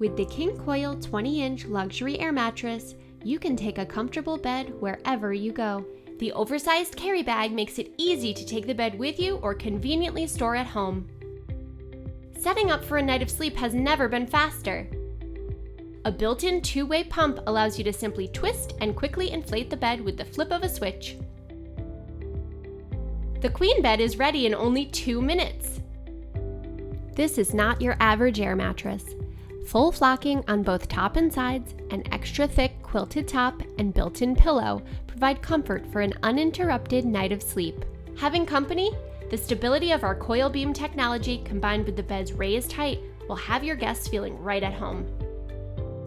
With the King Koil 20-inch luxury air mattress, you can take a comfortable bed wherever you go. The oversized carry bag makes it easy to take the bed with you or conveniently store at home. Setting up for a night of sleep has never been faster. A built-in two-way pump allows you to simply twist and quickly inflate the bed with the flip of a switch. The queen bed is ready in only 2 minutes. This is not your average air mattress. Full flocking on both top and sides, an extra thick quilted top, and built-in pillow provide comfort for an uninterrupted night of sleep. Having company? The stability of our coil-beam technology combined with the bed's raised height will have your guests feeling right at home.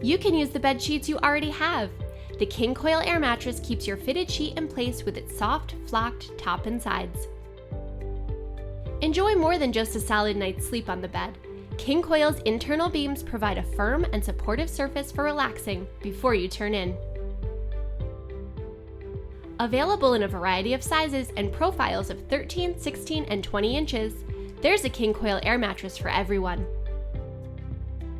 You can use the bed sheets you already have. The King Koil air mattress keeps your fitted sheet in place with its soft, flocked top and sides. Enjoy more than just a solid night's sleep on the bed. King Koil's internal beams provide a firm and supportive surface for relaxing before you turn in. Available in a variety of sizes and profiles of 13, 16, and 20 inches, there's a King Koil air mattress for everyone.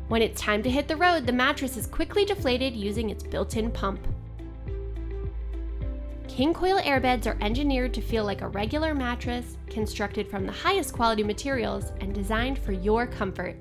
When it's time to hit the road, the mattress is quickly deflated using its built-in pump. King Koil airbeds are engineered to feel like a regular mattress, constructed from the highest quality materials and designed for your comfort.